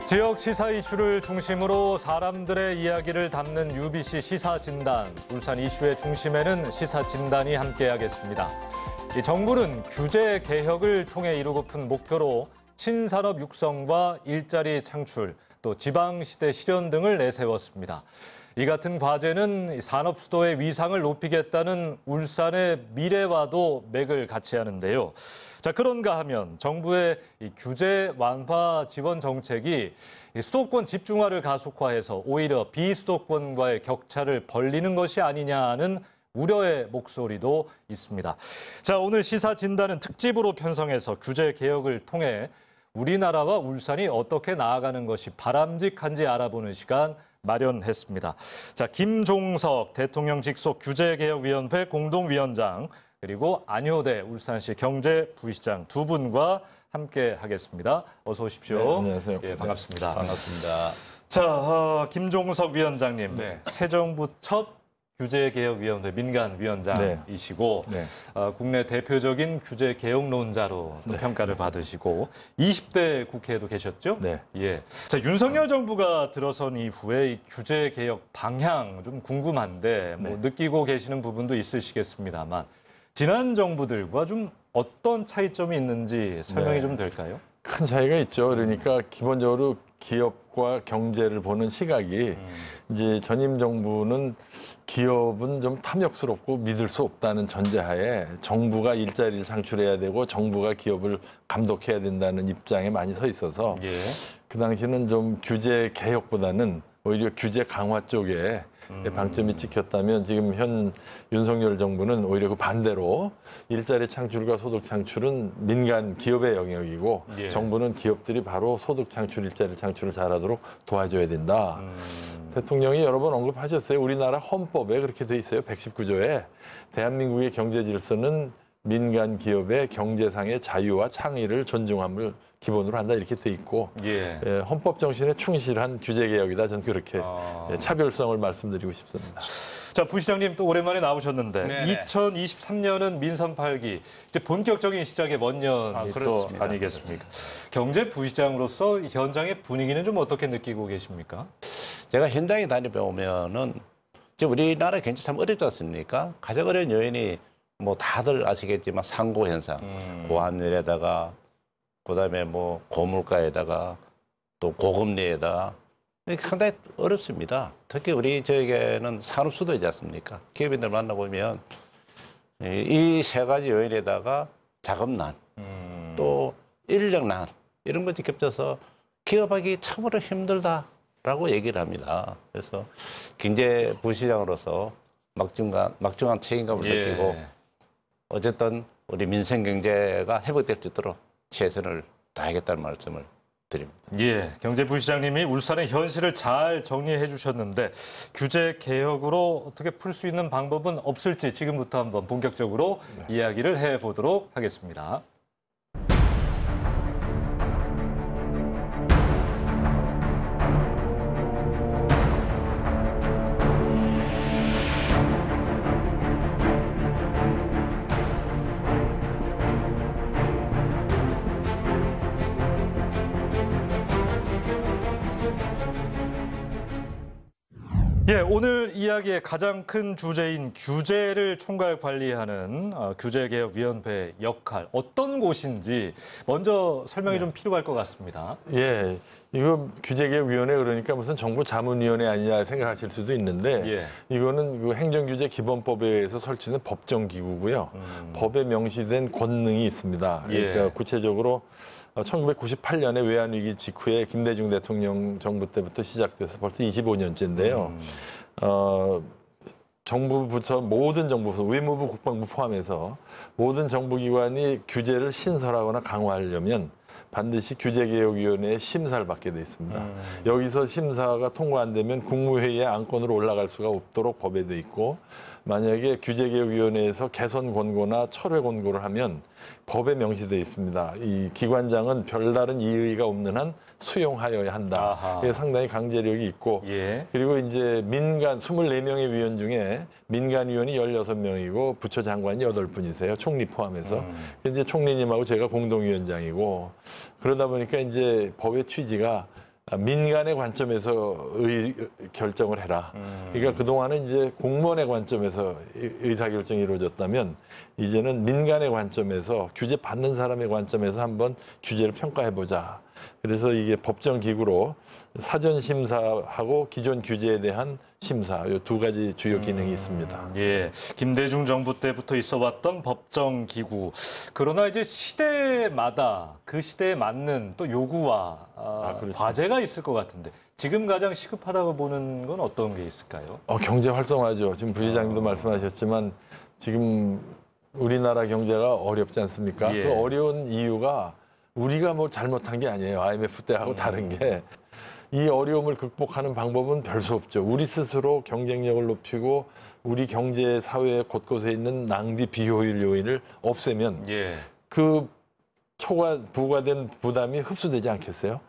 지역 시사 이슈를 중심으로 사람들의 이야기를 담는 UBC 시사진단. 울산 이슈의 중심에는 시사진단이 함께하겠습니다. 정부는 규제 개혁을 통해 이루고픈 목표로 신산업 육성과 일자리 창출, 또 지방시대 실현 등을 내세웠습니다. 이 같은 과제는 산업 수도의 위상을 높이겠다는 울산의 미래와도 맥을 같이 하는데요. 자, 그런가 하면 정부의 이 규제 완화 지원 정책이 수도권 집중화를 가속화해서 오히려 비수도권과의 격차를 벌리는 것이 아니냐는 우려의 목소리도 있습니다. 자, 오늘 시사진단은 특집으로 편성해서 규제 개혁을 통해 우리나라와 울산이 어떻게 나아가는 것이 바람직한지 알아보는 시간 마련했습니다. 자, 김종석 대통령 직속 규제개혁위원회 공동위원장, 그리고 안효대 울산시 경제부시장 두 분과 함께 하겠습니다. 어서 오십시오. 네, 안녕하세요. 예, 반갑습니다. 반갑습니다. 자, 김종석 위원장님, 네. 새 정부 첫 규제개혁위원회 민간위원장이시고 네. 국내 대표적인 규제개혁론자로 네. 평가를 받으시고 20대 국회에도 계셨죠? 네. 예. 자, 윤석열 정부가 들어선 이후에 이 규제개혁 방향 좀 궁금한데 뭐 느끼고 계시는 부분도 있으시겠습니다만 지난 정부들과 좀 어떤 차이점이 있는지 설명이 좀 될까요? 큰 차이가 있죠. 그러니까 기본적으로 기업과 경제를 보는 시각이 이제 전임 정부는 기업은 좀 탐욕스럽고 믿을 수 없다는 전제하에 정부가 일자리를 창출해야 되고 정부가 기업을 감독해야 된다는 입장에 많이 서 있어서 예. 그 당시는 좀 규제 개혁보다는 오히려 규제 강화 쪽에 방점이 찍혔다면 지금 현 윤석열 정부는 오히려 그 반대로 일자리 창출과 소득 창출은 민간 기업의 영역이고 예. 정부는 기업들이 바로 소득 창출, 일자리 창출을 잘하도록 도와줘야 된다. 대통령이 여러 번 언급하셨어요. 우리나라 헌법에 그렇게 돼 있어요. 119조에 대한민국의 경제 질서는 민간 기업의 경제상의 자유와 창의를 존중함을 기본으로 한다 이렇게 돼 있고 예. 헌법 정신에 충실한 규제 개혁이다. 저는 그렇게 차별성을 말씀드리고 싶습니다. 자, 부시장님 또 오랜만에 나오셨는데 네네. 2023년은 민선 8기 이제 본격적인 시작의 먼 년이 또 아니겠습니까? 경제부시장으로서 현장의 분위기는 좀 어떻게 느끼고 계십니까? 제가 현장에 다녀보면은 지금 우리나라 경제 참 어렵지 않습니까? 가장 어려운 요인이 뭐 다들 아시겠지만 상고 현상, 고환율에다가 그다음에 뭐 고물가에다가 또 고금리에다가 상당히 어렵습니다. 특히 우리 저에게는 산업 수도이지 않습니까? 기업인들 만나보면 이 세 가지 요인에다가 자금난, 또 인력난 이런 것이 겹쳐서 기업하기 참으로 힘들다라고 얘기를 합니다. 그래서 경제부시장으로서 막중한 책임감을 느끼고 어쨌든 우리 민생 경제가 회복될 수 있도록 최선을 다하겠다는 말씀을 드립니다. 예, 경제부시장님이 울산의 현실을 잘 정리해 주셨는데 규제 개혁으로 어떻게 풀 수 있는 방법은 없을지 지금부터 한번 본격적으로 이야기를 해보도록 하겠습니다. 예, 오늘 이야기의 가장 큰 주제인 규제를 총괄 관리하는 규제개혁위원회 역할, 어떤 곳인지 먼저 설명이 좀 필요할 것 같습니다. 예, 이거 규제개혁위원회 그러니까 무슨 정부 자문위원회 아니냐 생각하실 수도 있는데 이거는 그 행정규제기본법에 의해서 설치된 법정기구고요. 법에 명시된 권능이 있습니다. 그러니까 구체적으로 1998년에 외환위기 직후에 김대중 대통령 정부 때부터 시작돼서 벌써 25년째인데요. 정부 부처, 모든 정부 부처, 외무부, 국방부 포함해서 모든 정부기관이 규제를 신설하거나 강화하려면 반드시 규제개혁위원회의 심사를 받게 돼 있습니다. 여기서 심사가 통과 안 되면 국무회의의 안건으로 올라갈 수가 없도록 법에 돼 있고 만약에 규제개혁위원회에서 개선 권고나 철회 권고를 하면 법에 명시되어 있습니다. 이 기관장은 별다른 이의가 없는 한 수용하여야 한다. 이게 상당히 강제력이 있고 그리고 이제 민간 24명의 위원 중에 민간위원이 16명이고 부처 장관이 8분이세요. 총리 포함해서. 이제 총리님하고 제가 공동위원장이고 그러다 보니까 이제 법의 취지가 민간의 관점에서 결정을 해라. 그러니까 그동안은 이제 공무원의 관점에서 의사결정이 이루어졌다면 이제는 민간의 관점에서 규제 받는 사람의 관점에서 한번 규제를 평가해보자. 그래서 이게 법정기구로 사전 심사하고 기존 규제에 대한 심사, 이 두 가지 주요 기능이 있습니다. 예, 김대중 정부 때부터 있어왔던 법정기구. 그러나 이제 시대마다 그 시대에 맞는 또 요구와 그렇죠. 과제가 있을 것 같은데 지금 가장 시급하다고 보는 건 어떤 게 있을까요? 경제 활성화죠. 지금 부시장님도 말씀하셨지만 지금 우리나라 경제가 어렵지 않습니까? 예. 그 어려운 이유가 우리가 뭐 잘못한 게 아니에요. IMF 때하고 다른 게. 이 어려움을 극복하는 방법은 별 수 없죠. 우리 스스로 경쟁력을 높이고 우리 경제 사회 곳곳에 있는 낭비 비효율 요인을 없애면 예. 그 부과된 부담이 흡수되지 않겠어요?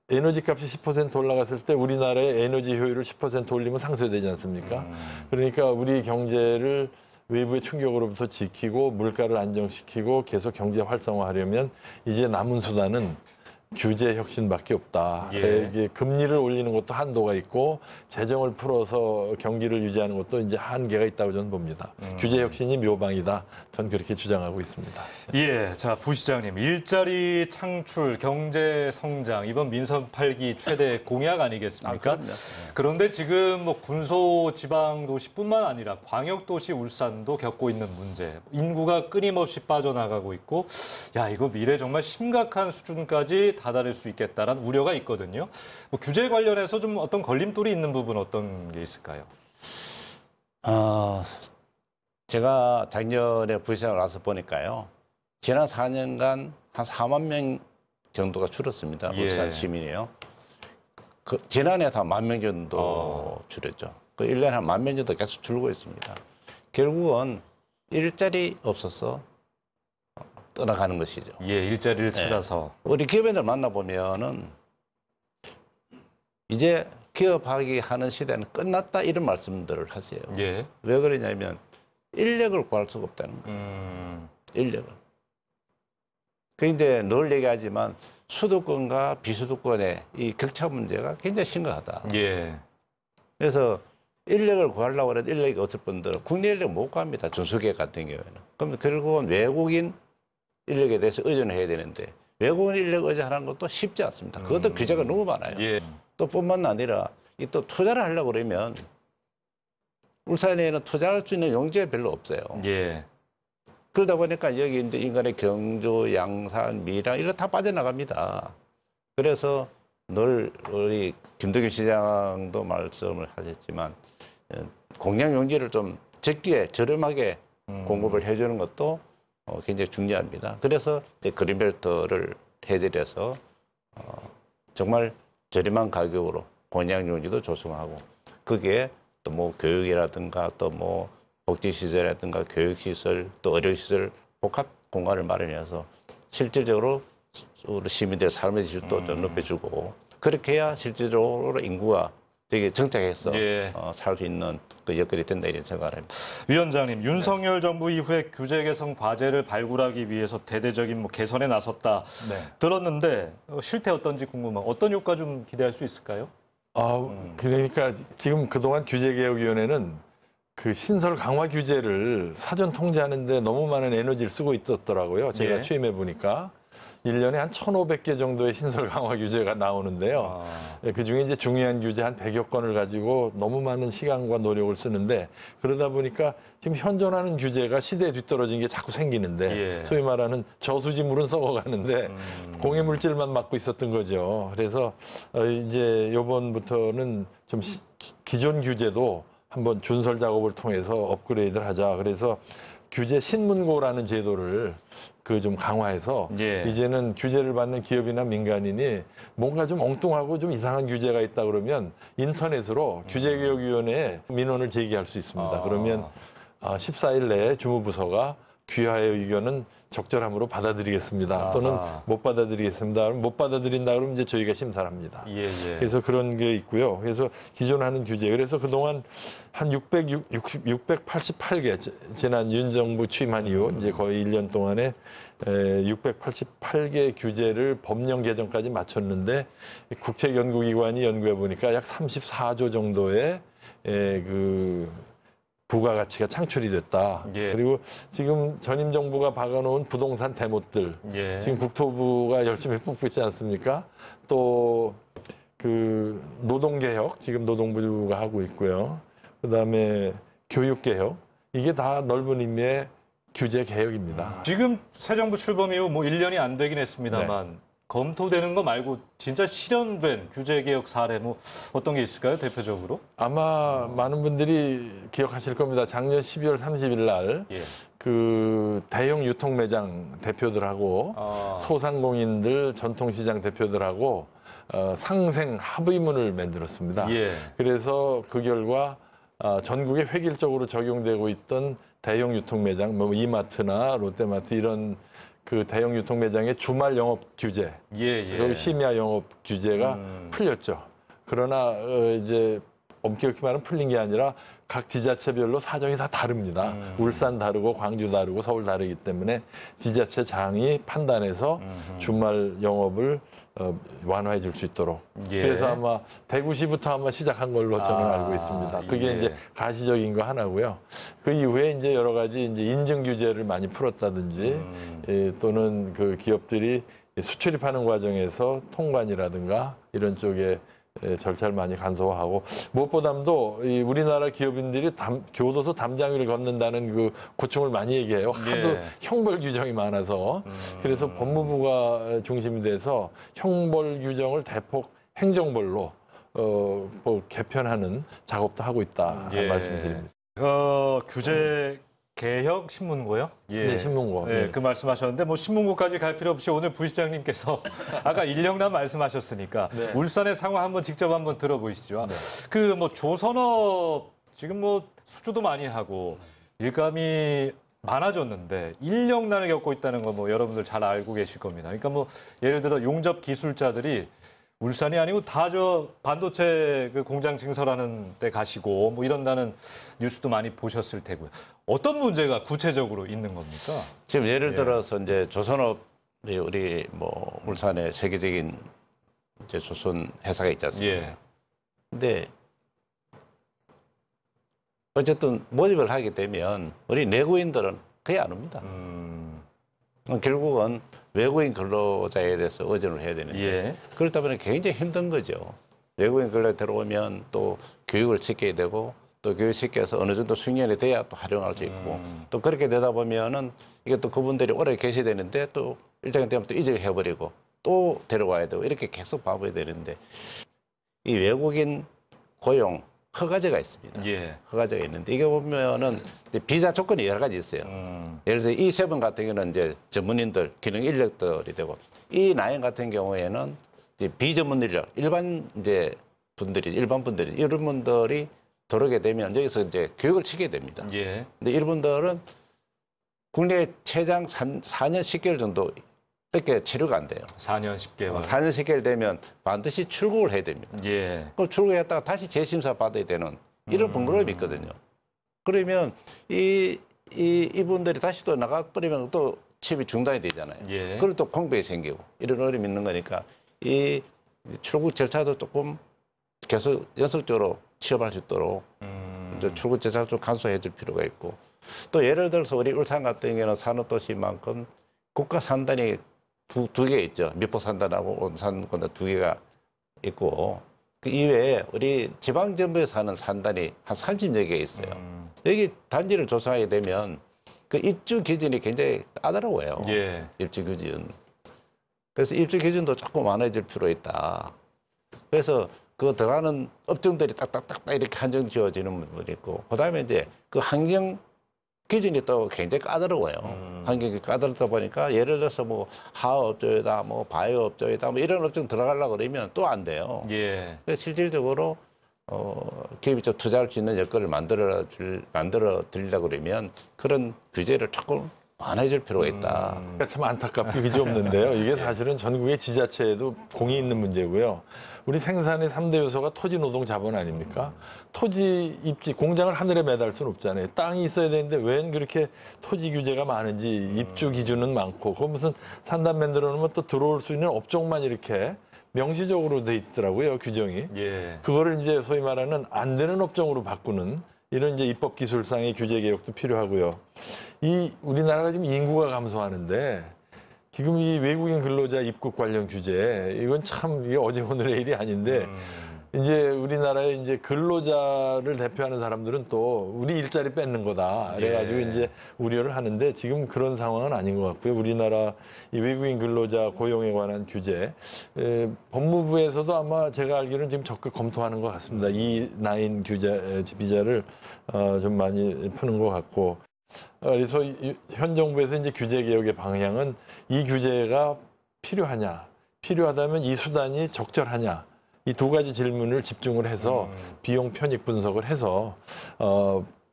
에너지 값이 10% 올라갔을 때 우리나라의 에너지 효율을 10% 올리면 상쇄되지 않습니까? 그러니까 우리 경제를 외부의 충격으로부터 지키고 물가를 안정시키고 계속 경제 활성화하려면 이제 남은 수단은 규제 혁신밖에 없다. 예. 이게 금리를 올리는 것도 한도가 있고 재정을 풀어서 경기를 유지하는 것도 이제 한계가 있다고 저는 봅니다. 규제 혁신이 묘방이다. 전 그렇게 주장하고 있습니다. 예, 자 부시장님 일자리 창출, 경제 성장 이번 민선 8기 최대 공약 아니겠습니까? 그런데 지금 뭐 군소지방도시뿐만 아니라 광역도시 울산도 겪고 있는 문제, 인구가 끊임없이 빠져나가고 있고, 야 이거 미래 정말 심각한 수준까지 다다를 수 있겠다라는 우려가 있거든요. 뭐 규제 관련해서 좀 어떤 걸림돌이 있는 부분 어떤 게 있을까요? 제가 작년에 부시장을 와서 보니까요. 지난 4년간 한 4만 명 정도가 줄었습니다. 예. 울산 시민이요. 지난해도 한 1만 명 정도 줄었죠. 1년에 한 1만 명 정도 계속 줄고 있습니다. 결국은 일자리 없어서 떠나가는 것이죠. 예, 일자리를 찾아서. 우리 기업인들 만나보면은 이제 기업하기 하는 시대는 끝났다 이런 말씀들을 하세요. 예. 왜 그러냐면 인력을 구할 수가 없다는 거예요. 인력을. 그런데 늘 얘기하지만 수도권과 비수도권의 이 격차 문제가 굉장히 심각하다. 예. 그래서 인력을 구하려고 해도 인력이 없을 분들은 국내 인력 못 구합니다. 중소기업 같은 경우에는. 그럼 결국은 외국인 인력에 대해서 의존을 해야 되는데 외국인 인력 의존하는 것도 쉽지 않습니다. 그것도 규제가 너무 많아요. 예. 또 뿐만 아니라 이 또 투자를 하려고 그러면 울산에는 투자할 수 있는 용지가 별로 없어요. 예. 그러다 보니까 여기 이제 인간의 경주, 양산, 밀양 이런 다 빠져나갑니다. 그래서 늘 우리 김덕윤 시장도 말씀을 하셨지만 공장 용지를 좀 적게 저렴하게 공급을 해주는 것도 굉장히 중요합니다. 그래서 이제 그린벨트를 해드려서 정말 저렴한 가격으로 공장 용지도 조성하고 거기에 또 뭐 교육이라든가 또 뭐 복지시설이라든가 교육시설 또 의료시설 복합 공간을 마련해서 실질적으로 우리 시민들의 삶의 질도 좀 높여주고 그렇게 해야 실질적으로 인구가 되게 정착해서 예. 살 수 있는 그 여건이 된다 이런 생각을 합니다. 위원장님, 윤석열 정부 이후에 규제 개선 과제를 발굴하기 위해서 대대적인 뭐 개선에 나섰다 들었는데 실태 어떤지 궁금한 어떤 효과 좀 기대할 수 있을까요? 그러니까 지금 그동안 규제개혁위원회는 그 신설 강화 규제를 사전 통제하는데 너무 많은 에너지를 쓰고 있었더라고요. 제가 예. 취임해 보니까 1년에 한 1,500개 정도의 신설 강화 규제가 나오는데요. 그중에 이제 중요한 규제 한 100여 건을 가지고 너무 많은 시간과 노력을 쓰는데 그러다 보니까 지금 현존하는 규제가 시대에 뒤떨어진 게 자꾸 생기는데 예. 소위 말하는 저수지물은 썩어가는데 공해 물질만 맡고 있었던 거죠. 그래서 이제 이번부터는 좀 기존 규제도 한번 준설 작업을 통해서 업그레이드를 하자. 그래서 규제 신문고라는 제도를 좀 강화해서 예. 이제는 규제를 받는 기업이나 민간인이 뭔가 좀 엉뚱하고 좀 이상한 규제가 있다 그러면 인터넷으로 규제개혁위원회에 민원을 제기할 수 있습니다. 그러면 14일 내에 주무부서가 귀하의 의견은 적절함으로 받아들이겠습니다. 또는 못 받아들이겠습니다. 못 받아들인다 그러면 이제 저희가 심사를 합니다. 예, 예. 그래서 그런 게 있고요. 그래서 기존 하는 규제. 그래서 그동안 한 688개, 지난 윤 정부 취임한 이후 이제 거의 1년 동안에 688개 규제를 법령 개정까지 마쳤는데 국책연구기관이 연구해 보니까 약 34조 정도의 그 부가가치가 창출이 됐다. 예. 그리고 지금 전임 정부가 박아놓은 부동산 대못들, 예. 지금 국토부가 열심히 뽑고 있지 않습니까? 또 그 노동개혁, 지금 노동부가 하고 있고요. 그다음에 교육개혁, 이게 다 넓은 의미의 규제 개혁입니다. 지금 새 정부 출범 이후 뭐 1년이 안 되긴 했습니다만 검토되는 거 말고 진짜 실현된 규제 개혁 사례 뭐 어떤 게 있을까요, 대표적으로? 아마 많은 분들이 기억하실 겁니다. 작년 12월 30일 날 예. 그 대형 유통 매장 대표들하고 소상공인들 전통시장 대표들하고 상생 합의문을 만들었습니다. 예. 그래서 그 결과 전국에 획일적으로 적용되고 있던 대형 유통 매장, 뭐 이마트나 롯데마트 이런 그 대형 유통 매장의 주말 영업 규제, 그리고 심야 영업 규제가 풀렸죠. 그러나 이제 엄격히 말하면 풀린 게 아니라 각 지자체별로 사정이 다 다릅니다. 울산 다르고 광주 다르고 서울 다르기 때문에 지자체 장이 판단해서 주말 영업을 완화해 줄 수 있도록. 예. 그래서 아마 대구시부터 아마 시작한 걸로 저는 알고 있습니다. 그게 예. 이제 가시적인 거 하나고요. 그 이후에 이제 여러 가지 이제 인증 규제를 많이 풀었다든지 또는 그 기업들이 수출입하는 과정에서 통관이라든가 이런 쪽에 절차를 많이 간소화하고 무엇보다도 이 우리나라 기업인들이 교도소 담장 위를 걷는다는 그 고충을 많이 얘기해요. 하도 형벌 규정이 많아서 그래서 법무부가 중심이 돼서 형벌 규정을 대폭 행정벌로 뭐 개편하는 작업도 하고 있다 말씀드립니다. 규제 개혁 신문고요? 네, 신문고. 네, 그 말씀하셨는데 뭐 신문고까지 갈 필요 없이 오늘 부시장님께서 아까 인력난 말씀하셨으니까 울산의 상황 한번 직접 한번 들어보시죠. 그 뭐 조선업 지금 뭐 수주도 많이 하고 일감이 많아졌는데 인력난을 겪고 있다는 거 뭐 여러분들 잘 알고 계실 겁니다. 그러니까 뭐 예를 들어 용접 기술자들이 울산이 아니고 다 저 반도체 그 공장 증설하는 데 가시고 뭐 이런다는 뉴스도 많이 보셨을 테고요. 어떤 문제가 구체적으로 있는 겁니까? 지금 예를 들어서 이제 조선업이 우리 뭐 울산에 세계적인 이제 조선 회사가 있지 않습니까? 근데 어쨌든 모집을 하게 되면 우리 내국인들은 거의 안 옵니다. 결국은 외국인 근로자에 대해서 의존을 해야 되는데 그렇다 보니 굉장히 힘든 거죠. 외국인 근로자 들어오면 또 교육을 시켜야 되고 또 교육시켜서 어느 정도 숙련이 돼야 또 활용할 수 있고 또 그렇게 되다 보면은 이게 또 그분들이 오래 계셔야 되는데 또 일정이 되면 또 이직을 해버리고 또 데려와야 되고 이렇게 계속 봐봐야 되는데 이 외국인 고용 허가제가 있습니다. 허가제가 있는데 이게 보면은 이제 비자 조건이 여러 가지 있어요. 예를 들어서 이 세븐 같은 경우는 이제 전문인들, 기능 인력들이 되고 이 나인 같은 경우에는 이제 비전문 인력, 일반 분들이 이런 분들이 들어오게 되면 여기서 이제 교육을 시켜야 됩니다. 근데 이분들은 국내 최장 4년 10개월 정도 밖에 체류가 안 돼요. 4년 10개월. 4년 10개월 되면 반드시 출국을 해야 됩니다. 그럼 출국했다가 다시 재심사 받아야 되는 이런 번거로움이 있거든요. 그러면 이분들이 다시 또 나가버리면 또 취업이 중단이 되잖아요. 그리고 또 공백이 생기고 이런 어려움이 있는 거니까 이 출국 절차도 조금 계속 연속적으로 취업할 수 있도록 출국 절차를 좀 간소해 줄 필요가 있고 또 예를 들어서 우리 울산 같은 경우는 산업도시만큼 국가 산단이 두 개 있죠. 미포 산단하고 온산권단 두 개가 있고 그 이외에 우리 지방정부에 사는 산단이 한 30여 개 있어요. 여기 단지를 조성하게 되면 그 입주 기준이 굉장히 까다로워요. 입주 기준. 그래서 입주 기준도 조금 완화해줄 필요가 있다. 그래서 그 들어가는 업종들이 딱딱딱 이렇게 한정 지어지는 부분이 있고 그다음에 이제 그 환경 기준이 또 굉장히 까다로워요. 환경이 까다롭다 보니까 예를 들어서 뭐 하업종이다, 뭐 바이오업종이다, 뭐 이런 업종 들어가려고 그러면 또 안 돼요. 그래서 실질적으로 기업이 좀 투자할 수 있는 여건을 만들어 드리려고 그러면 그런 규제를 조금 완화해줄 필요가 있다. 그러니까 참 안타깝게 그지 없는데요. 이게 사실은 전국의 지자체에도 공이 있는 문제고요. 우리 생산의 3대 요소가 토지, 노동, 자본 아닙니까? 토지 입지, 공장을 하늘에 매달 수는 없잖아요. 땅이 있어야 되는데 웬 그렇게 토지 규제가 많은지 입주 기준은 많고 그 무슨 산단 만들어 놓으면 또 들어올 수 있는 업종만 이렇게 명시적으로 돼 있더라고요, 규정이. 예. 그거를 이제 소위 말하는 안 되는 업종으로 바꾸는 이런 이제 입법 기술상의 규제 개혁도 필요하고요. 이 우리나라가 지금 인구가 감소하는데 지금 이 외국인 근로자 입국 관련 규제 이건 참 이게 어제 오늘의 일이 아닌데 이제 우리나라의 이제 근로자를 대표하는 사람들은 또 우리 일자리 뺏는 거다 그래가지고 예. 이제 우려를 하는데 지금 그런 상황은 아닌 것 같고요. 우리나라 이 외국인 근로자 고용에 관한 규제 법무부에서도 아마 제가 알기로는 지금 적극 검토하는 것 같습니다. 이 나인 규제 비자를 좀 많이 푸는 것 같고. 그래서 현 정부에서 이제 규제 개혁의 방향은 이 규제가 필요하냐, 필요하다면 이 수단이 적절하냐, 이 두 가지 질문을 집중을 해서 비용 편익 분석을 해서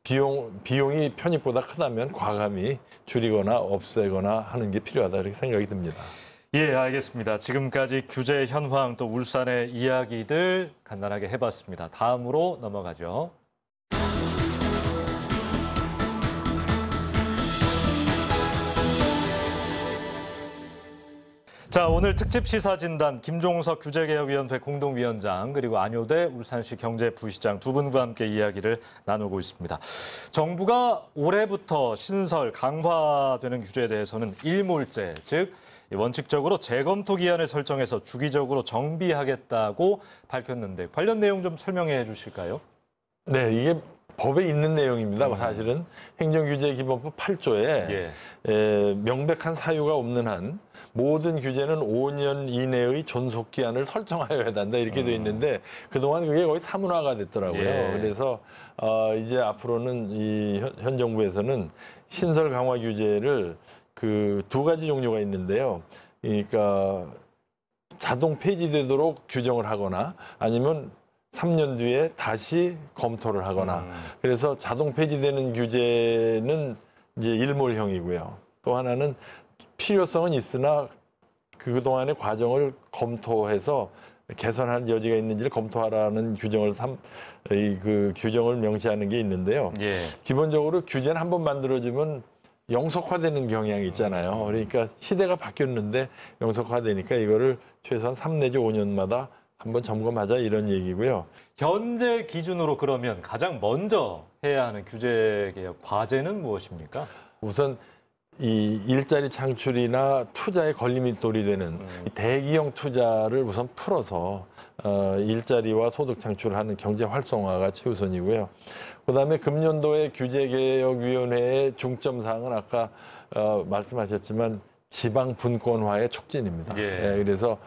비용이 편익보다 크다면 과감히 줄이거나 없애거나 하는 게 필요하다 이렇게 생각이 듭니다. 예, 알겠습니다. 지금까지 규제 현황 또 울산의 이야기들 간단하게 해봤습니다. 다음으로 넘어가죠. 자, 오늘 특집 시사진단 김종석 규제개혁위원회 공동위원장 그리고 안효대 울산시 경제부시장 두 분과 함께 이야기를 나누고 있습니다. 정부가 올해부터 신설 강화되는 규제에 대해서는 일몰제, 즉 원칙적으로 재검토 기한을 설정해서 주기적으로 정비하겠다고 밝혔는데 관련 내용 좀 설명해 주실까요? 네, 이게 법에 있는 내용입니다. 사실은 행정규제기본법 8조에 명백한 사유가 없는 한 모든 규제는 5년 이내의 존속기한을 설정하여야 한다 이렇게 돼 있는데 그동안 그게 거의 사문화가 됐더라고요. 예. 그래서 이제 앞으로는 이 현 정부에서는 신설 강화 규제를 그 두 가지 종류가 있는데요. 그러니까 자동 폐지되도록 규정을 하거나 아니면 3년 뒤에 다시 검토를 하거나 그래서 자동 폐지되는 규제는 이제 일몰형이고요. 또 하나는 필요성은 있으나 그동안의 과정을 검토해서 개선할 여지가 있는지를 검토하라는 규정을 그 규정을 명시하는 게 있는데요. 예. 기본적으로 규제는 한번 만들어지면 영속화되는 경향이 있잖아요. 그러니까 시대가 바뀌었는데 영속화되니까 이거를 최소한 3 내지 5년마다 한번 점검하자 이런 얘기고요. 현재 기준으로 그러면 가장 먼저 해야 하는 규제 개혁 과제는 무엇입니까? 우선 이 일자리 창출이나 투자에 걸림돌이 되는 이 대기형 투자를 우선 풀어서 일자리와 소득 창출하는 경제 활성화가 최우선이고요. 그다음에 금년도에 규제개혁위원회의 중점 사항은 아까 말씀하셨지만 지방 분권화의 촉진입니다. 예. 그래서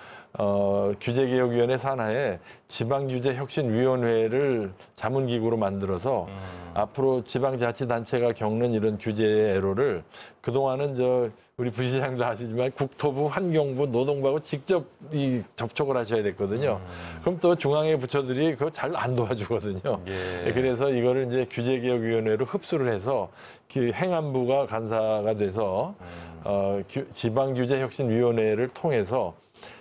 규제개혁위원회 산하에 지방규제혁신위원회를 자문기구로 만들어서 앞으로 지방자치단체가 겪는 이런 규제의 애로를 그동안은 우리 부시장도 아시지만 국토부, 환경부, 노동부하고 직접 접촉을 하셔야 됐거든요. 그럼 또 중앙의 부처들이 그거 잘 안 도와주거든요. 예. 그래서 이거를 이제 규제개혁위원회로 흡수를 해서 행안부가 간사가 돼서 지방규제혁신위원회를 통해서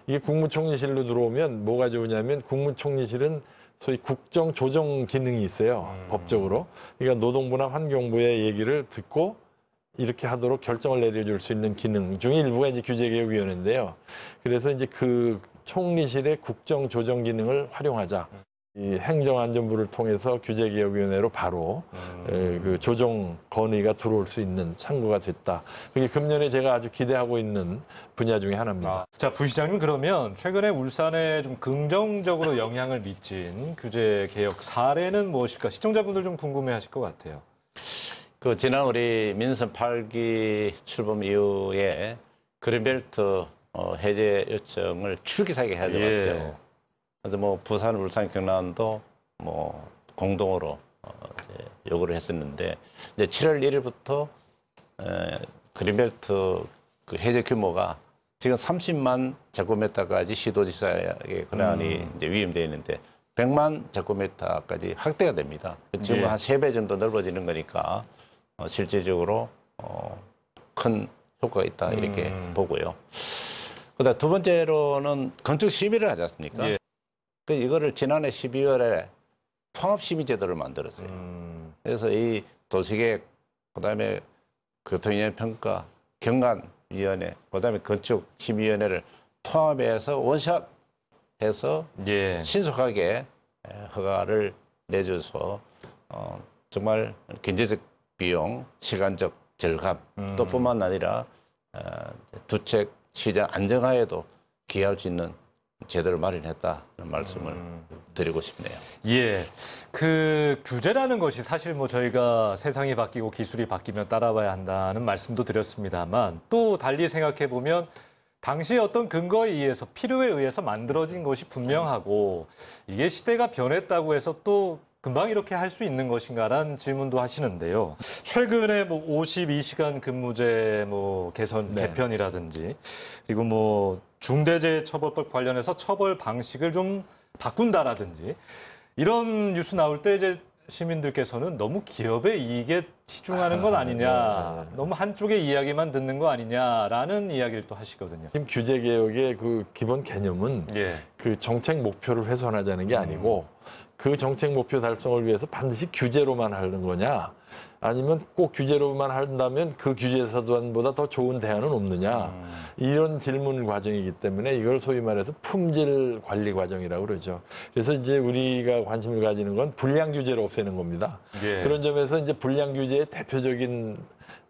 이게 국무총리실로 들어오면 뭐가 좋으냐면 국무총리실은 소위 국정조정 기능이 있어요. 법적으로. 그러니까 노동부나 환경부의 얘기를 듣고 이렇게 하도록 결정을 내려줄 수 있는 기능 중에 일부가 이제 규제개혁위원회인데요. 그래서 이제 그 총리실의 국정조정 기능을 활용하자. 이 행정안전부를 통해서 규제개혁위원회로 바로 그 조정 건의가 들어올 수 있는 창구가 됐다. 그게 금년에 제가 아주 기대하고 있는 분야 중에 하나입니다. 자, 부시장님 그러면 최근에 울산에 좀 긍정적으로 영향을 미친 규제 개혁 사례는 무엇일까? 시청자분들 좀 궁금해하실 것 같아요. 그 지난 우리 민선 8기 출범 이후에 그린벨트 해제 요청을 출기사게 해야 되겠죠. 그래서 뭐 부산, 울산, 경남도 뭐 공동으로 이제 요구를 했었는데 이제 7월 1일부터 그린벨트 그 해제 규모가 지금 30만 제곱미터까지 시도지사의 권한이 이제 위임되어 있는데 100만 제곱미터까지 확대가 됩니다. 지금 한 3배 정도 넓어지는 거니까 실질적으로 큰 효과가 있다 이렇게 보고요. 그다음 두 번째로는 건축 심의를 하지 않습니까? 예. 그 이거를 지난해 12월에 통합 심의 제도를 만들었어요. 그래서 이 도시계획, 그다음에 교통위원 평가, 경관위원회, 그다음에 건축심의위원회를 통합해서 원샷해서 예. 신속하게 허가를 내줘서 정말 경제적 비용, 시간적 절감, 또 뿐만 아니라 주택 시장 안정화에도 기여할 수 있는 제도를 마련했다는 말씀을 드리고 싶네요. 예. 그 규제라는 것이 사실 뭐 저희가 세상이 바뀌고 기술이 바뀌면 따라와야 한다는 말씀도 드렸습니다만 또 달리 생각해 보면 당시에 어떤 근거에 의해서 필요에 의해서 만들어진 것이 분명하고 이게 시대가 변했다고 해서 또 금방 이렇게 할 수 있는 것인가라는 질문도 하시는데요. 최근에 뭐 52시간 근무제 뭐 개편이라든지 그리고 뭐 중대재해처벌법 관련해서 처벌 방식을 좀 바꾼다라든지 이런 뉴스 나올 때 이제 시민들께서는 너무 기업의 이익에 치중하는 건 아니냐, 너무 한쪽의 이야기만 듣는 거 아니냐라는 이야기를 또 하시거든요. 지금 규제 개혁의 그 기본 개념은 예. 그 정책 목표를 훼손하자는 게 아니고 그 정책 목표 달성을 위해서 반드시 규제로만 하는 거냐, 아니면 꼭 규제로만 한다면 그 규제 서두안보다 더 좋은 대안은 없느냐, 이런 질문 과정이기 때문에 이걸 소위 말해서 품질 관리 과정이라고 그러죠. 그래서 이제 우리가 관심을 가지는 건 불량 규제를 없애는 겁니다. 예. 그런 점에서 이제 불량 규제의 대표적인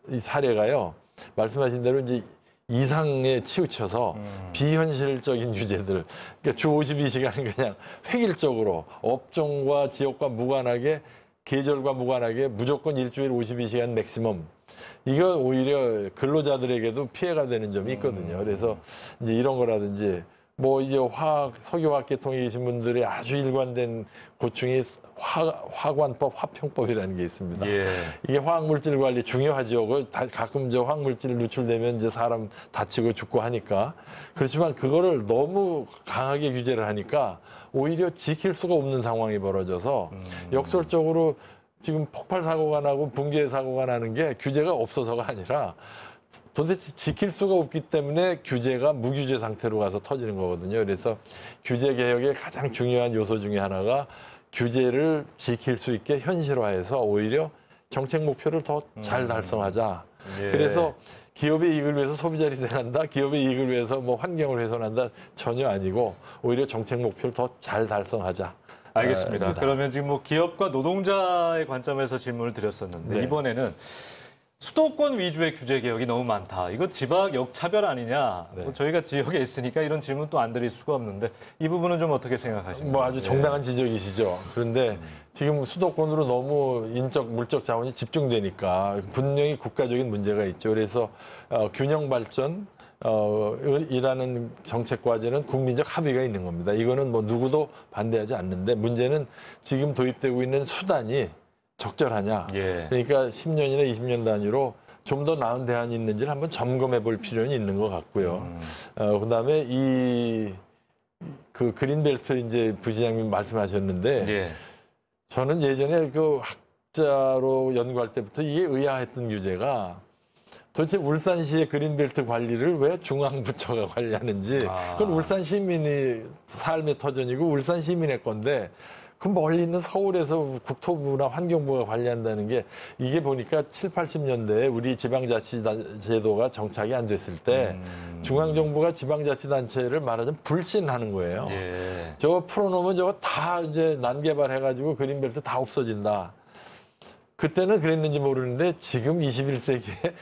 이 사례가요, 말씀하신 대로 이제 이상에 치우쳐서 비현실적인 규제들, 그러니까 주 52시간은 그냥 획일적으로 업종과 지역과 무관하게, 계절과 무관하게 무조건 일주일 52시간 맥시멈, 이거 오히려 근로자들에게도 피해가 되는 점이 있거든요. 그래서 이제 이런 거라든지 뭐 이제 석유화학 계통에 계신 분들의 아주 일관된 고충이 화관법, 화평법이라는 게 있습니다. 예. 이게 화학물질 관리 중요하죠. 가끔 저 화학물질 누출되면 이제 사람 다치고 죽고 하니까. 그렇지만 그거를 너무 강하게 규제를 하니까 오히려 지킬 수가 없는 상황이 벌어져서 역설적으로 지금 폭발 사고가 나고 붕괴 사고가 나는 게 규제가 없어서가 아니라 도대체 지킬 수가 없기 때문에 규제가 무규제 상태로 가서 터지는 거거든요. 그래서 규제 개혁의 가장 중요한 요소 중에 하나가 규제를 지킬 수 있게 현실화해서 오히려 정책 목표를 더 잘 달성하자. 예. 그래서 기업의 이익을 위해서 소비자를 희생한다, 기업의 이익을 위해서 뭐 환경을 훼손한다, 전혀 아니고 오히려 정책 목표를 더 잘 달성하자. 알겠습니다. 그러면 지금 뭐 기업과 노동자의 관점에서 질문을 드렸었는데 네. 이번에는 수도권 위주의 규제 개혁이 너무 많다. 이거 지방 역차별 아니냐? 네. 뭐 저희가 지역에 있으니까 이런 질문 또 안 드릴 수가 없는데 이 부분은 좀 어떻게 생각하시나요? 뭐 아주 정당한 지적이시죠. 그런데 지금 수도권으로 너무 인적, 물적 자원이 집중되니까 분명히 국가적인 문제가 있죠. 그래서 균형 발전 이라는 정책 과제는 국민적 합의가 있는 겁니다. 이거는 뭐 누구도 반대하지 않는데 문제는 지금 도입되고 있는 수단이 적절하냐. 예. 그러니까 10년이나 20년 단위로 좀 더 나은 대안이 있는지를 한번 점검해 볼 필요는 있는 것 같고요. 그다음에 그 그린벨트 이제 부시장님 말씀하셨는데 예. 저는 예전에 그 학자로 연구할 때부터 이게 의아했던 규제가 도대체 울산시의 그린벨트 관리를 왜 중앙부처가 관리하는지, 그건 울산 시민이 삶의 터전이고 울산 시민의 건데 그 멀리 있는 서울에서 국토부나 환경부가 관리한다는 게, 이게 보니까 7, 80년대에 우리 지방자치제도가 정착이 안 됐을 때 중앙정부가 지방자치단체를 말하자면 불신하는 거예요. 예. 저거 풀어놓으면 저거 다 이제 난개발해가지고 그린벨트 다 없어진다. 그때는 그랬는지 모르는데 지금 21세기에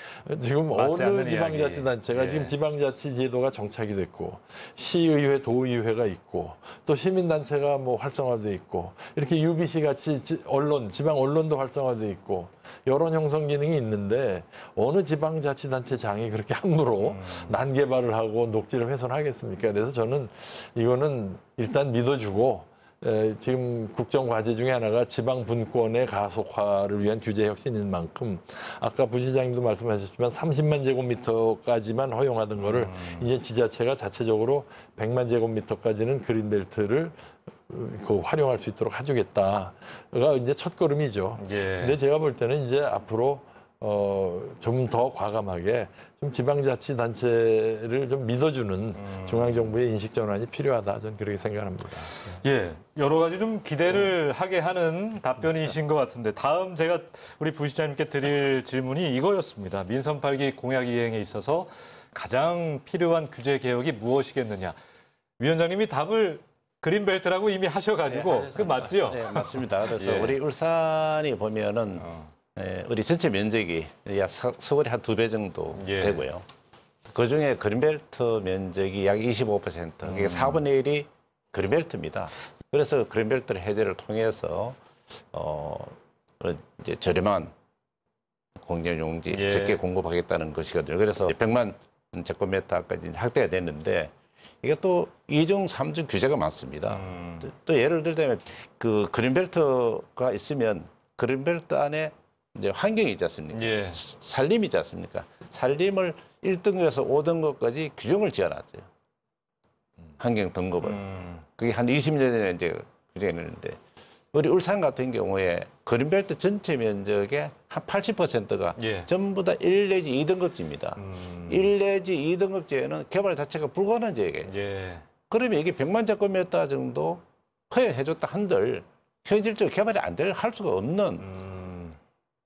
지금 맞지 어느 않는 지방자치단체가 이야기. 지금 지방자치 제도가 정착이 됐고 시의회, 도의회가 있고 또 시민단체가 뭐 활성화돼 있고 이렇게 UBC 같이 언론, 지방 언론도 활성화돼 있고 여론 형성 기능이 있는데 어느 지방자치단체장이 그렇게 함부로 난개발을 하고 녹지를 훼손하겠습니까? 그래서 저는 이거는 일단 믿어주고 지금 국정 과제 중에 하나가 지방 분권의 가속화를 위한 규제 혁신인 만큼 아까 부시장님도 말씀하셨지만 30만 제곱미터까지만 허용하던 거를 이제 지자체가 자체적으로 100만 제곱미터까지는 그린벨트를 활용할 수 있도록 해주겠다가 이제 첫 걸음이죠. 예. 근데 제가 볼 때는 이제 앞으로 좀 더 과감하게 좀 지방자치단체를 좀 믿어주는 중앙정부의 인식 전환이 필요하다. 저는 그렇게 생각합니다. 예, 여러 가지 좀 기대를 하게 하는 답변이신 것 같은데 다음 제가 우리 부시장님께 드릴 질문이 이거였습니다. 민선 8기 공약 이행에 있어서 가장 필요한 규제 개혁이 무엇이겠느냐. 위원장님이 답을 그린벨트라고 이미 하셔가지고 그 맞지요? 네, 맞습니다. 그래서 예. 우리 울산이 보면은 우리 전체 면적이 약 서울의 한 2배 정도 예. 되고요. 그중에 그린벨트 면적이 약 25%, 그게 4분의 1이 그린벨트입니다. 그래서 그린벨트 해제를 통해서 이제 저렴한 공정용지 예. 적게 공급하겠다는 것이거든요. 그래서 100만 제곱미터까지 확대가 됐는데 이게 또 2중, 3중 규제가 많습니다. 또 예를 들자면 그 그린벨트가 있으면 그린벨트 안에 이제 환경이 있지 않습니까? 예. 산림이 있지 않습니까? 산림을 1등급에서 5등급까지 규정을 지어놨어요. 환경 등급을. 그게 한 20년 전에 이제 규정했는데 우리 울산 같은 경우에 그린벨트 전체 면적의 한 80%가 예. 전부 다 1 내지 2등급지입니다. 1 내지 2등급지에는 개발 자체가 불가능한 지역이에요. 예. 그러면 이게 100만 제곱미터 정도 허용해줬다 한들 현실적으로 개발이 할 수가 없는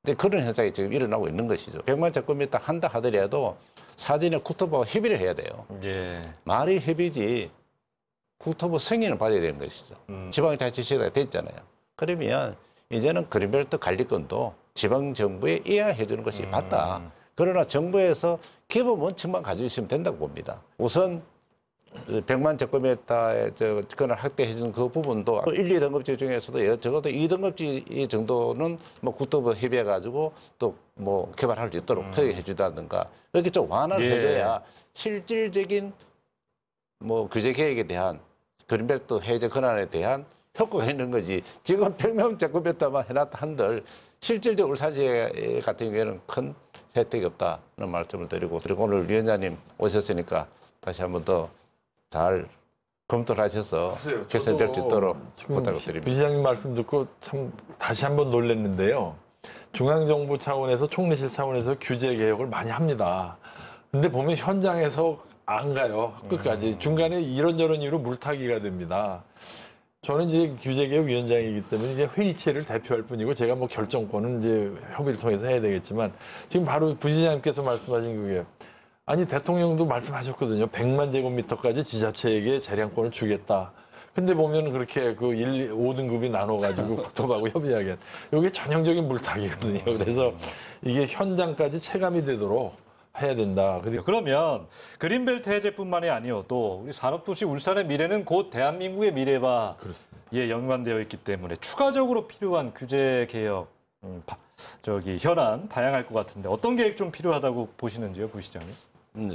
이제 그런 현상이 지금 일어나고 있는 것이죠. 100만 제곱미터 한다 하더라도 사전에 국토부와 협의를 해야 돼요. 예. 말이 협의지 국토부 승인을 받아야 되는 것이죠. 지방자치시가 됐잖아요. 그러면 이제는 그린벨트 관리권도 지방정부에 이양해 주는 것이 맞다. 그러나 정부에서 기본 원칙만 가지고 있으면 된다고 봅니다. 우선 100만 제곱미터의 권을 확대해 주는 그 부분도 1, 2등급지 중에서도 적어도 2등급지 정도는 뭐 국토부 협의해 가지고 또 뭐 개발할 수 있도록 허용해 주다든가 이렇게 좀 완화를 예. 해줘야 실질적인 뭐 규제 계획에 대한 그린벨트 해제 권한에 대한 효과가 있는 거지. 지금 100만 제곱미터만 해놨다 한들 실질적으로 울산시 같은 경우에는 큰 혜택이 없다는 말씀을 드리고 그리고 오늘 위원장님 오셨으니까 다시 한 번 더 잘 검토를 하셔서 개선될 수 있도록 부탁을 드립니다. 부시장님 말씀 듣고 참 다시 한번 놀랐는데요. 중앙정부 차원에서 총리실 차원에서 규제 개혁을 많이 합니다. 근데 보면 현장에서 안 가요. 끝까지. 중간에 이런저런 이유로 물타기가 됩니다. 저는 이제 규제개혁위원장이기 때문에 이제 회의체를 대표할 뿐이고 제가 뭐 결정권은 이제 협의를 통해서 해야 되겠지만 지금 바로 부시장님께서 말씀하신 그게 아니 대통령도 말씀하셨거든요. 100만 제곱미터까지 지자체에게 재량권을 주겠다. 근데 보면 그렇게 그 5등급이 나눠가지고 국토부하고 협의하게 이게 전형적인 물타기거든요. 그래서 이게 현장까지 체감이 되도록 해야 된다. 그러면 그린벨트 해제뿐만이 아니어도 우리 산업도시 울산의 미래는 곧 대한민국의 미래와 예, 연관되어 있기 때문에 추가적으로 필요한 규제 개혁 현안 다양할 것 같은데 어떤 계획 좀 필요하다고 보시는지요, 부시장님?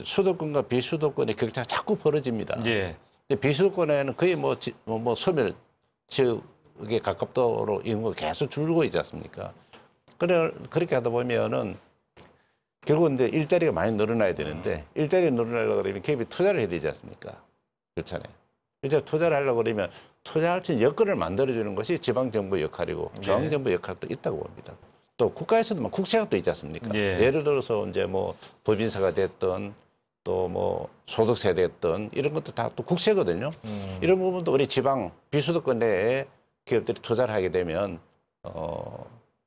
수도권과 비수도권의 격차가 자꾸 벌어집니다. 예. 근데 비수도권에는 거의 뭐 소멸 지역에 가깝도록 인구가 계속 줄고 있지 않습니까? 그렇게 하다 보면은 결국 이제 일자리가 많이 늘어나야 되는데 일자리 늘어나려고 그러면 기업이 투자를 해야 되지 않습니까? 그렇잖아요. 일자리 투자를 하려고 그러면 투자할 수 있는 여건을 만들어주는 것이 지방정부의 역할이고 중앙정부의 역할도 있다고 봅니다. 또 국가에서도 막 국세가 또 있지 않습니까? 예. 예를 들어서 이제 뭐 법인세가 됐든 또 뭐 소득세 됐든 이런 것도 다 또 국세거든요. 이런 부분도 우리 지방 비수도권 내에 기업들이 투자를 하게 되면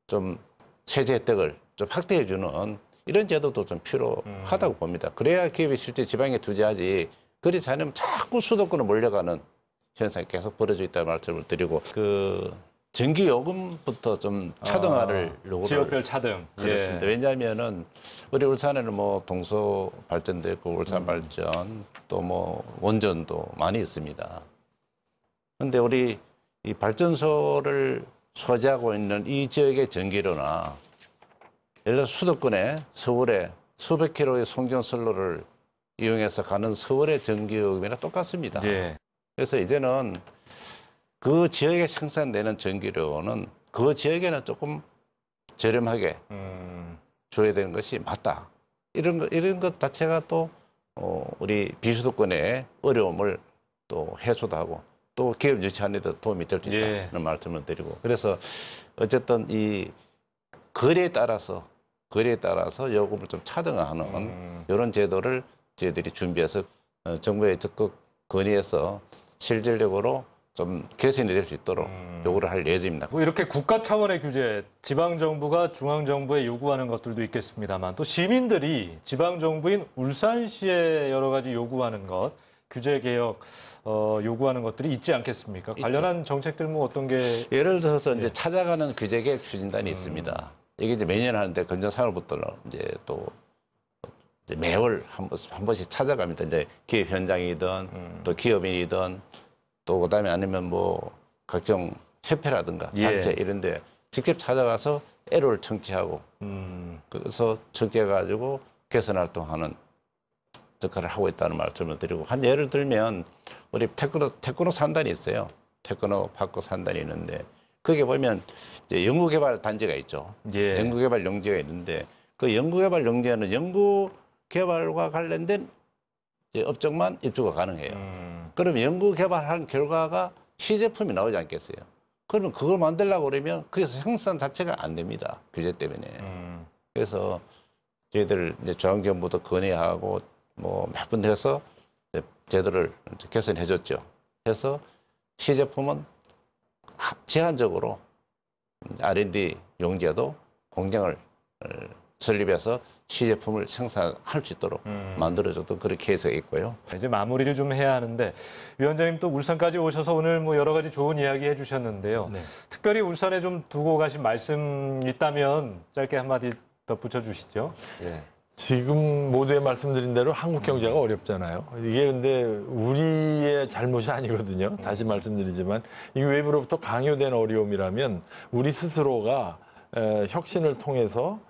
좀 세제 혜택을 좀 확대해 주는 이런 제도도 좀 필요하다고 봅니다. 그래야 기업이 실제 지방에 투자하지 그렇지 않으면 자꾸 수도권으로 몰려가는 현상이 계속 벌어지고 있다는 말씀을 드리고 그 전기요금부터 좀 차등화를 요구를 지역별 차등. 그렇습니다. 예. 왜냐하면은 우리 울산에는 뭐 동서 발전도 있고 울산 발전 또 뭐 원전도 많이 있습니다. 그런데 우리 이 발전소를 소지하고 있는 이 지역의 전기료나 예를 들어 수도권에 서울에 수백 킬로의 송전선로를 이용해서 가는 서울의 전기요금이랑 똑같습니다. 예. 그래서 이제는 그 지역에 생산되는 전기료는 그 지역에는 조금 저렴하게 줘야 되는 것이 맞다. 이런 것 자체가 또 우리 비수도권의 어려움을 또 해소도 하고 또 기업 유치하는 데 도움이 될 수 있다는 말씀을 드리고 그래서 어쨌든 이 거래에 따라서 거리에 따라서 요금을 좀 차등하는 이런 제도를 저희들이 준비해서 정부에 적극 건의해서 실질적으로 좀 개선이 될 수 있도록 요구를 할 예정입니다. 뭐 이렇게 국가 차원의 규제, 지방 정부가 중앙 정부에 요구하는 것들도 있겠습니다만 또 시민들이 지방 정부인 울산시에 여러 가지 요구하는 것, 규제 개혁 요구하는 것들이 있지 않겠습니까? 관련한 정책들 뭐 어떤 게 예를 들어서 이제 찾아가는 규제 개혁 추진단이 있습니다. 이게 이제 매년 하는데 금년 3월부터는 이제 또 이제 매월 한 번씩 찾아갑니다. 이제 기업 현장이든 또 기업인이든 또 그다음에 아니면 뭐 각종 협회라든가 단체 이런데 직접 찾아가서 애로를 청취하고 그래서 청취해가지고 개선 활동하는 역할을 하고 있다는 말씀을 드리고 한 예를 들면 우리 테크노 산단이 있어요. 테크노 파크 산단이 있는데 거기에 보면 이제 연구개발 단지가 있죠. 연구개발 용지가 있는데 그 연구개발 용지에는 연구개발과 관련된 업종만 입주가 가능해요. 그러면 연구개발한 결과가 시제품이 나오지 않겠어요? 그러면 그걸 만들려고 그러면 거기서 생산 자체가 안 됩니다. 규제 때문에. 그래서 저희들 이제 중앙정부도 건의하고 뭐 몇 번 해서 제도를 개선해 줬죠. 해서 시제품은 제한적으로 R&D 용지에도 공장을 설립해서 시제품을 생산할 수 있도록 만들어줘도 그렇게 해서 있고요. 이제 마무리를 좀 해야 하는데 위원장님 또 울산까지 오셔서 오늘 뭐 여러 가지 좋은 이야기 해주셨는데요. 특별히 울산에 좀 두고 가신 말씀 있다면 짧게 한마디 덧붙여 주시죠. 지금 모두에 말씀드린 대로 한국 경제가 어렵잖아요. 이게 근데 우리의 잘못이 아니거든요. 다시 말씀드리지만 이게 외부로부터 강요된 어려움이라면 우리 스스로가 혁신을 통해서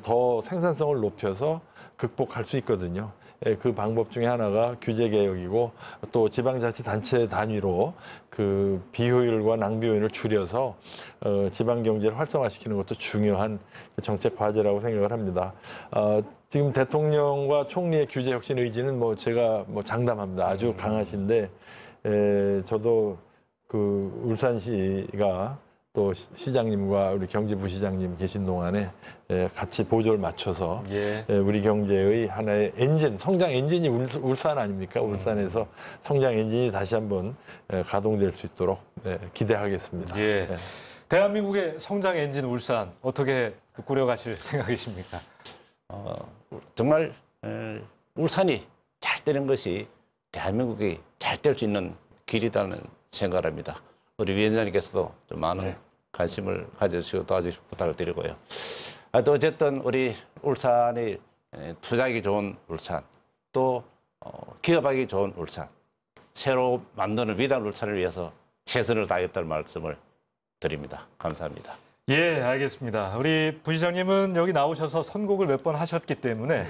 더 생산성을 높여서 극복할 수 있거든요. 그 방법 중에 하나가 규제 개혁이고 또 지방자치단체 단위로 그 비효율과 낭비 요인을 줄여서 지방 경제를 활성화시키는 것도 중요한 정책 과제라고 생각을 합니다. 지금 대통령과 총리의 규제 혁신 의지는 뭐 제가 뭐 장담합니다. 아주 강하신데 저도 그 울산시가 또 시장님과 우리 경제부시장님 계신 동안에 같이 보조를 맞춰서 우리 경제의 하나의 엔진, 성장 엔진이 울산 아닙니까? 울산에서 성장 엔진이 다시 한번 가동될 수 있도록 기대하겠습니다. 대한민국의 성장 엔진 울산 어떻게 꾸려가실 생각이십니까? 정말 울산이 잘 되는 것이 대한민국이 잘 될 수 있는 길이라는 생각을 합니다. 우리 위원장님께서도 좀 많은 관심을 가져주시고 도와주시고 부탁을 드리고요. 또 어쨌든 우리 울산이 투자하기 좋은 울산, 또 기업하기 좋은 울산, 새로 만드는 위대한 울산을 위해서 최선을 다하겠다는 말씀을 드립니다. 감사합니다. 예, 알겠습니다. 우리 부시장님은 여기 나오셔서 선곡을 몇 번 하셨기 때문에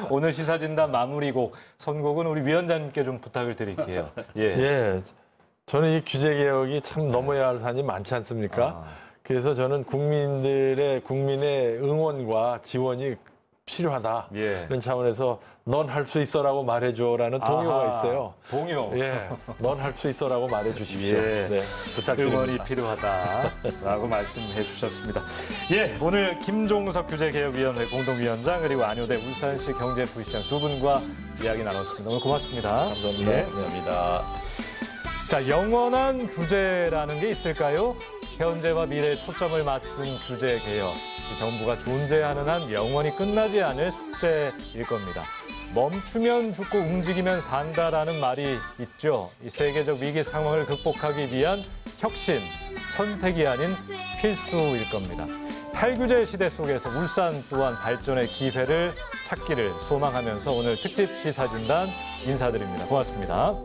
오늘 시사진단 마무리곡 선곡은 우리 위원장님께 좀 부탁을 드릴게요. 저는 이 규제 개혁이 참 넘어야 할 산이 많지 않습니까? 그래서 저는 국민의 응원과 지원이 필요하다. 이런 차원에서 넌 할 수 있어라고 말해줘라는 동요가 있어요. 동요. 넌 할 수 있어라고 말해 주십시오. 부탁드립니다. 응원이 필요하다라고 말씀해 주셨습니다. 오늘 김종석 규제개혁위원회 공동위원장 그리고 안효대 울산시 경제부시장 두 분과 이야기 나눴습니다. 오늘 고맙습니다. 감사합니다. 감사합니다. 자, 영원한 규제라는 게 있을까요? 현재와 미래에 초점을 맞춘 규제 개혁. 이 정부가 존재하는 한 영원히 끝나지 않을 숙제일 겁니다. 멈추면 죽고 움직이면 산다라는 말이 있죠. 이 세계적 위기 상황을 극복하기 위한 혁신, 선택이 아닌 필수일 겁니다. 탈규제 시대 속에서 울산 또한 발전의 기회를 찾기를 소망하면서 오늘 특집 시사진단 인사드립니다. 고맙습니다.